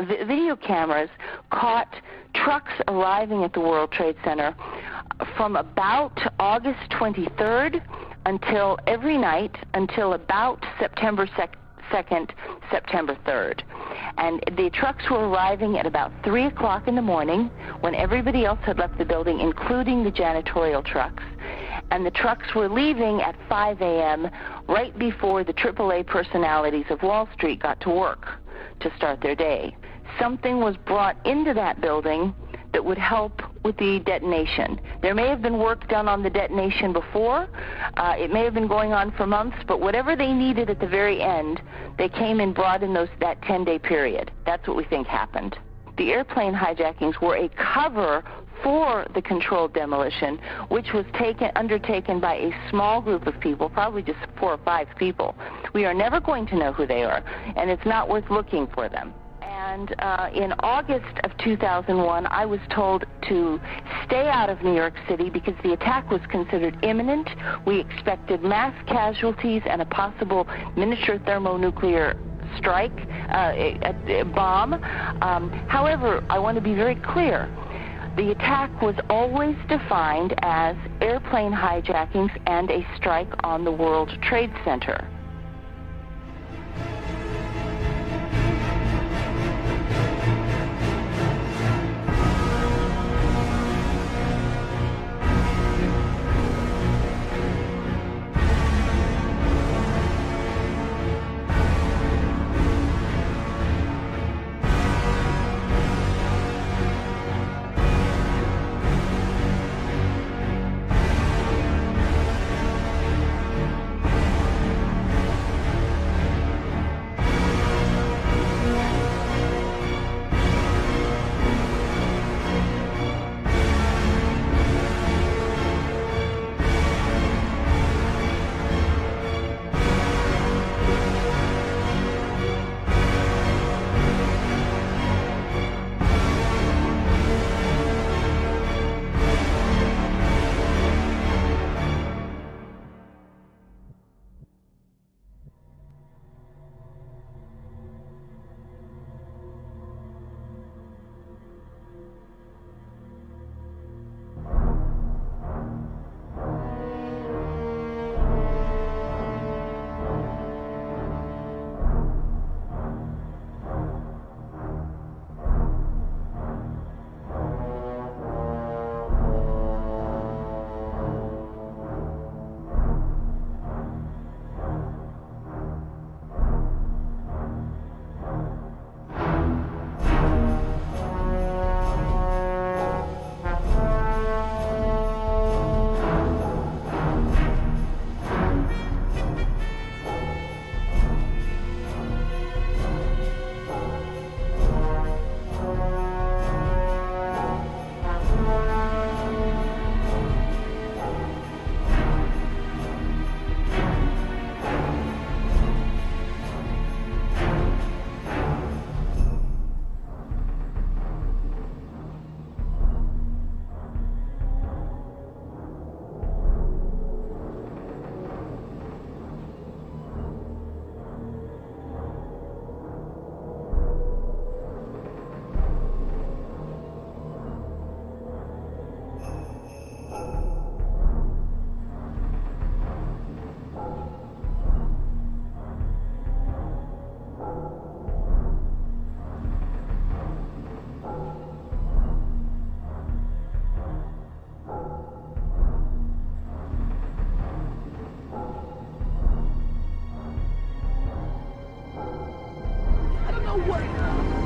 video cameras caught trucks arriving at the World Trade Center from about August 23rd until every night until about September 2nd, September 3rd. And the trucks were arriving at about 3 o'clock in the morning when everybody else had left the building, including the janitorial trucks. And the trucks were leaving at 5 a.m. right before the AAA personalities of Wall Street got to work to start their day. Something was brought into that building that would help with the detonation. There may have been work done on the detonation before. It may have been going on for months, but whatever they needed at the very end, they came and brought in that 10-day period. That's what we think happened. The airplane hijackings were a cover for the controlled demolition, which was undertaken by a small group of people, probably just 4 or 5 people. We are never going to know who they are, and it's not worth looking for them. And in August of 2001, I was told to stay out of New York City because the attack was considered imminent. We expected mass casualties and a possible miniature thermonuclear strike, a bomb. However, I want to be very clear. The attack was always defined as airplane hijackings and a strike on the World Trade Center.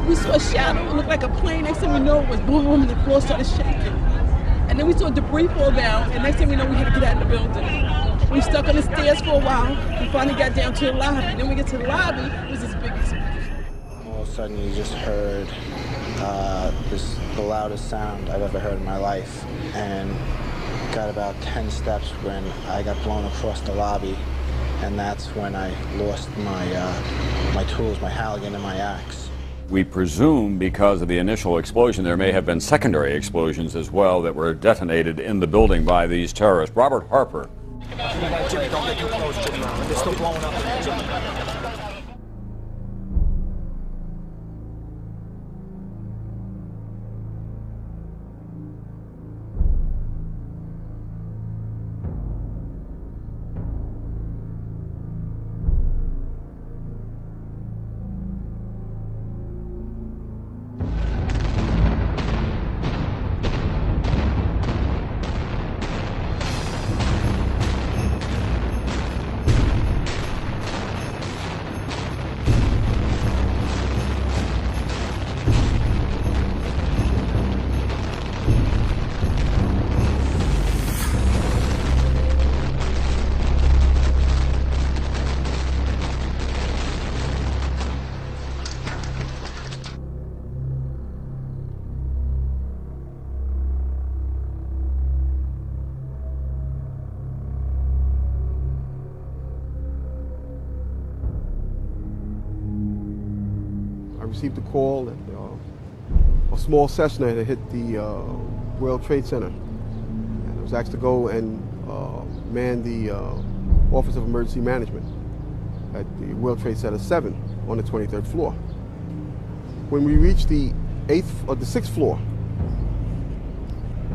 We saw a shadow, it looked like a plane. Next thing we know, it was boom, boom, and the floor started shaking. And then we saw debris fall down, and next thing we know, we had to get out of the building. We stuck on the stairs for a while. We finally got down to the lobby. Then we get to the lobby, it was this big explosion. All of a sudden, you just heard the loudest sound I've ever heard in my life. And got about 10 steps when I got blown across the lobby. And that's when I lost my tools, my Halligan and my axe. We presume because of the initial explosion, there may have been secondary explosions as well that were detonated in the building by these terrorists. Robert Harper. Jimmy, don't get too close, Jimmy. They're still blowing up. Jimmy. received a call that a small Cessna had hit the World Trade Center. And I was asked to go and man the Office of Emergency Management at the World Trade Center 7 on the 23rd floor. When we reached the 6th floor,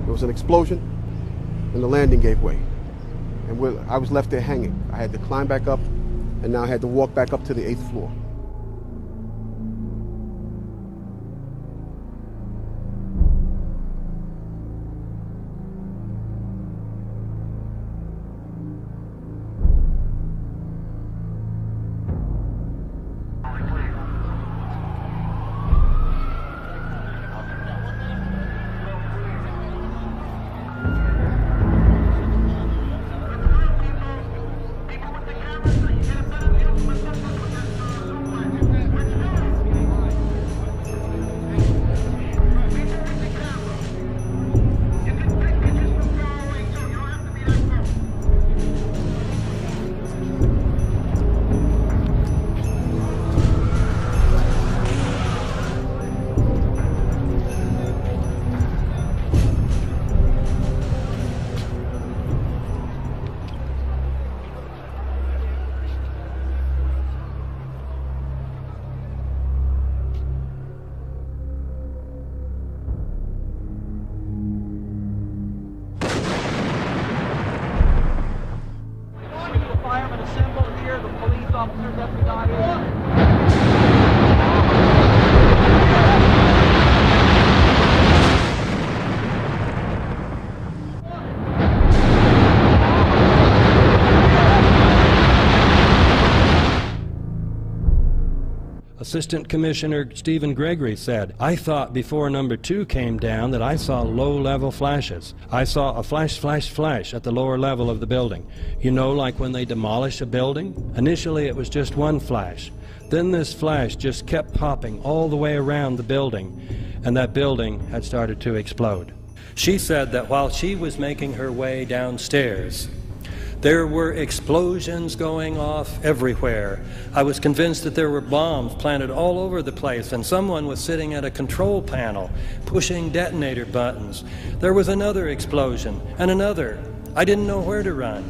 there was an explosion and the landing gave way. And I was left there hanging. I had to climb back up, and now I had to walk back up to the 8th floor. Assistant Commissioner Stephen Gregory said, "I thought before number 2 came down that I saw low-level flashes. I saw a flash, flash, flash at the lower level of the building. You know, like when they demolish a building? Initially it was just one flash. Then this flash just kept popping all the way around the building, and that building had started to explode." She said that while she was making her way downstairs, there were explosions going off everywhere. I was convinced that there were bombs planted all over the place, and someone was sitting at a control panel pushing detonator buttons. There was another explosion and another. I didn't know where to run.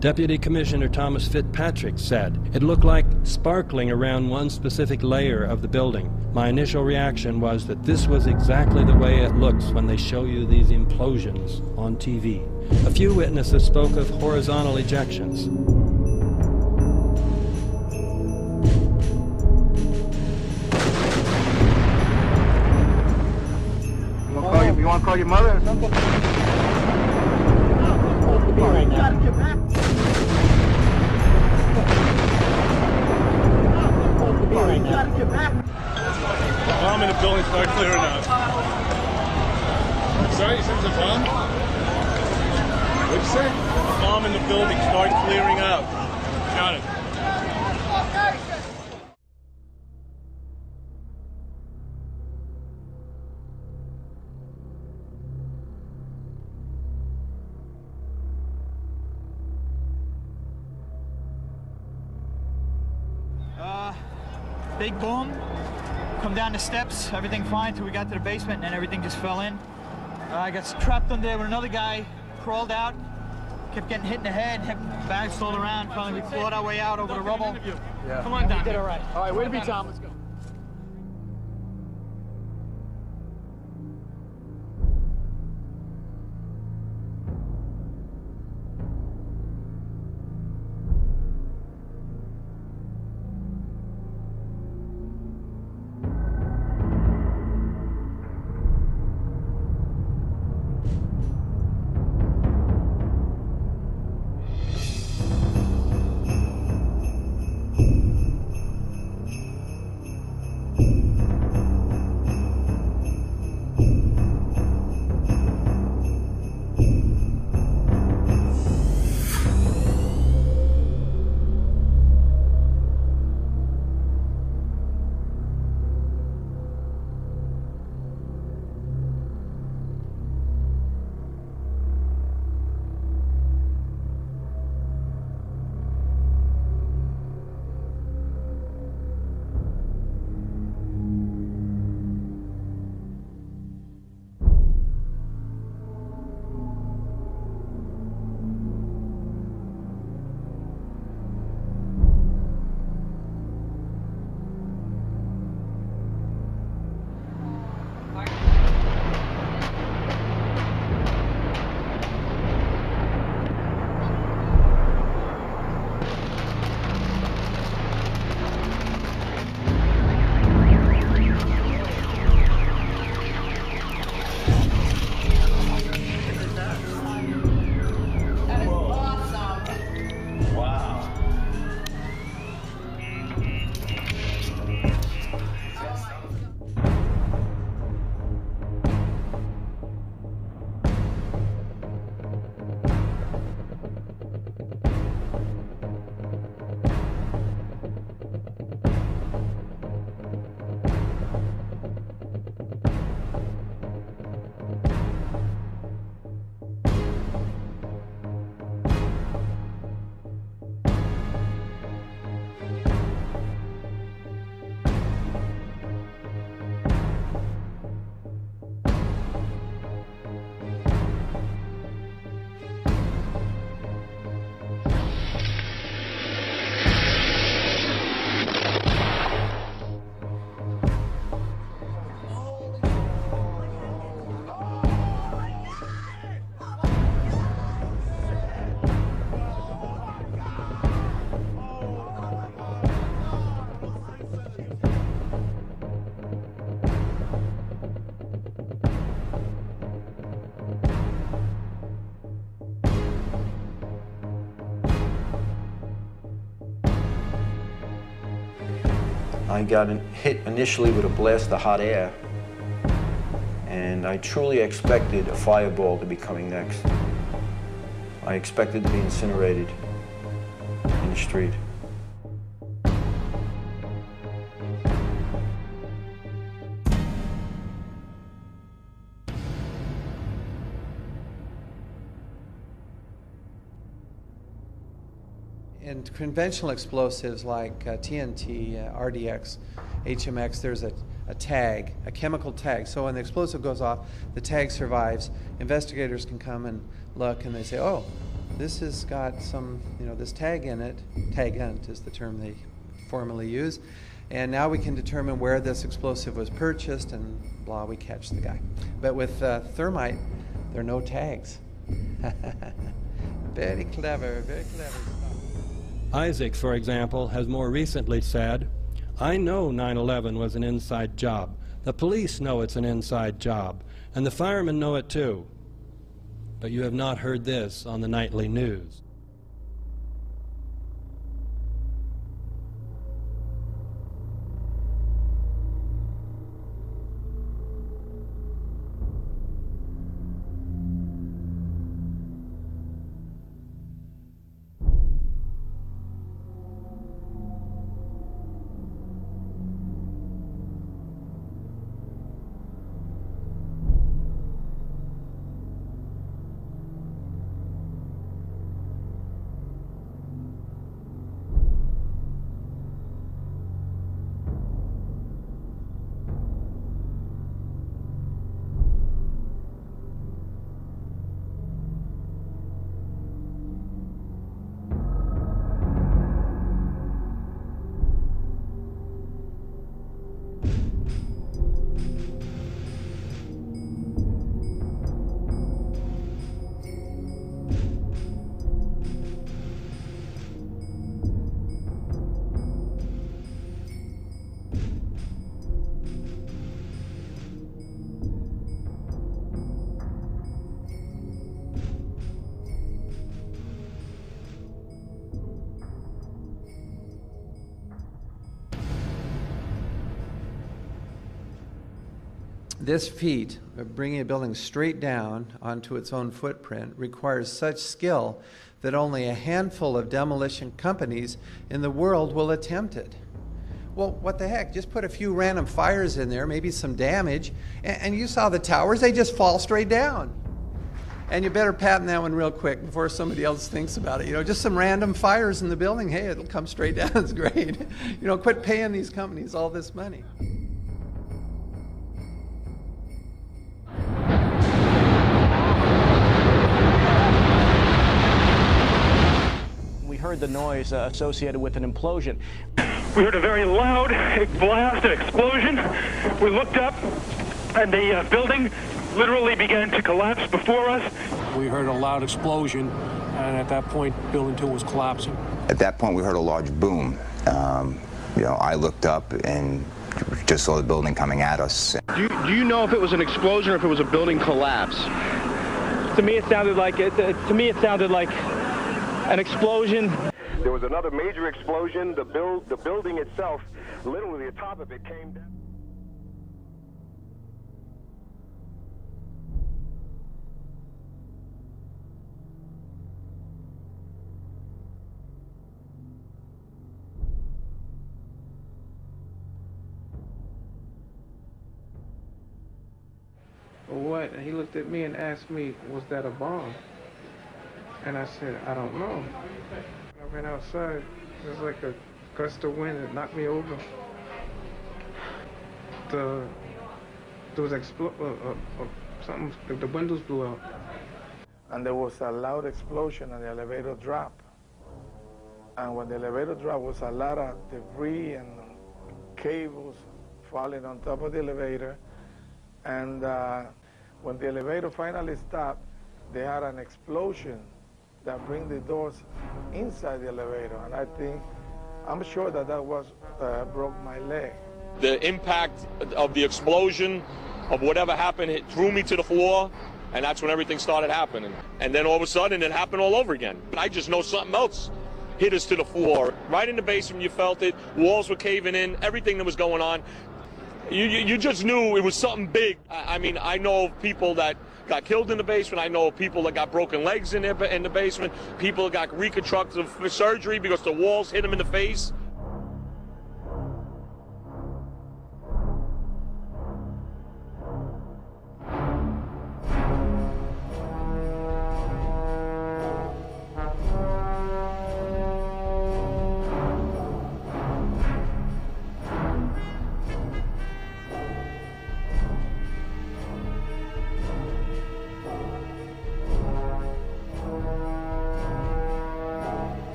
Deputy Commissioner Thomas Fitzpatrick said, "It looked like sparkling around one specific layer of the building. My initial reaction was that this was exactly the way it looks when they show you these implosions on TV." A few witnesses spoke of horizontal ejections. You want to call your mother or something? Right now. Bomb in the building, start clearing out. Sorry, you said there's a bomb? What'd you say? A bomb in the building, start clearing out. Got it. Big boom, come down the steps, everything fine till we got to the basement, and then everything just fell in. I got trapped under there with another guy, crawled out, kept getting hit in the head, bags floating around. Finally, we clawed our way out over the rubble. Yeah. Come on down. You did all right. All right, way to be, Tom. Let's go. I got hit initially with a blast of hot air, and I truly expected a fireball to be coming next. I expected to be incinerated in the street. In conventional explosives like TNT, RDX, HMX, there's a tag, a chemical tag. So when the explosive goes off, the tag survives. Investigators can come and look and they say, oh, this has got some, this tag in it. Tag-ent is the term they formally use. And now we can determine where this explosive was purchased and blah, we catch the guy. But with thermite, there are no tags. Very clever, very clever. Isaac, for example, has more recently said, I know 9/11 was an inside job. The police know it's an inside job, and the firemen know it too. But you have not heard this on the nightly news. This feat of bringing a building straight down onto its own footprint requires such skill that only a handful of demolition companies in the world will attempt it. Well, what the heck? Just put a few random fires in there, maybe some damage, and you saw the towers, they just fall straight down. And you better patent that one real quick before somebody else thinks about it. Just some random fires in the building, hey, it'll come straight down, it's great. Quit paying these companies all this money. Heard the noise associated with an implosion. We heard a very loud blast, an explosion. We looked up and the building literally began to collapse before us. We heard a loud explosion, and at that point, building 2 was collapsing. At that point, we heard a large boom. I looked up and just saw the building coming at us. Do you know if it was an explosion or if it was a building collapse? To me, it sounded like an explosion. There was another major explosion. The building itself, literally the top of it came down. What? And he looked at me and asked me, was that a bomb? And I said, I don't know. I went outside. There was like a gust of wind that knocked me over. There was something, the windows blew out. And there was a loud explosion and the elevator dropped. And when the elevator dropped, was a lot of debris and cables falling on top of the elevator. And when the elevator finally stopped, they had an explosion that bring the doors inside the elevator, and I'm sure that was broke my leg. The impact of the explosion, of whatever happened, it threw me to the floor, and that's when everything started happening. And then all of a sudden, it happened all over again. I just know something else hit us to the floor. Right in the basement, you felt it. Walls were caving in, everything that was going on. You just knew it was something big. I mean, I know of people that got killed in the basement. I know of people that got broken legs in the basement. People that got reconstructive surgery because the walls hit them in the face.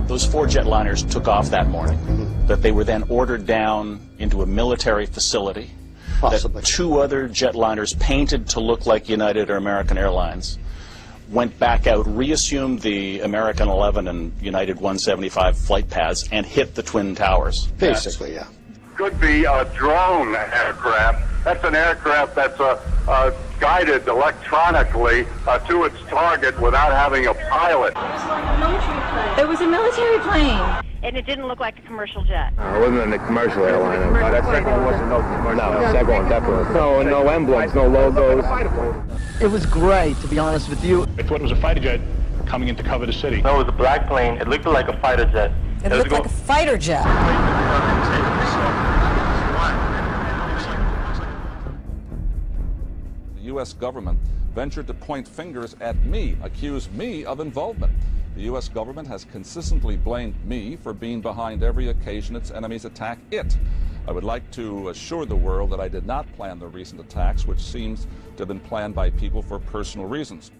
Those 4 jetliners took off that morning, that they were then ordered down into a military facility, Possibly. that 2 other jetliners painted to look like United or American Airlines went back out, reassumed the American 11 and United 175 flight paths, and hit the Twin Towers. Basically, yeah. Could be a drone aircraft. That's an aircraft that's guided electronically to its target without having a pilot. It was a military plane. And it didn't look like a commercial jet. It wasn't a commercial airline. No, that second one wasn't no commercial. No, second one definitely. No emblems, no logos. It was great, to be honest with you. I thought it was a fighter jet coming in to cover the city. No, it was a black plane. It looked like a fighter jet. It looked like a fighter jet. The U.S. government ventured to point fingers at me, accuse me of involvement. The U.S. government has consistently blamed me for being behind every occasion its enemies attack it. I would like to assure the world that I did not plan the recent attacks, which seems to have been planned by people for personal reasons.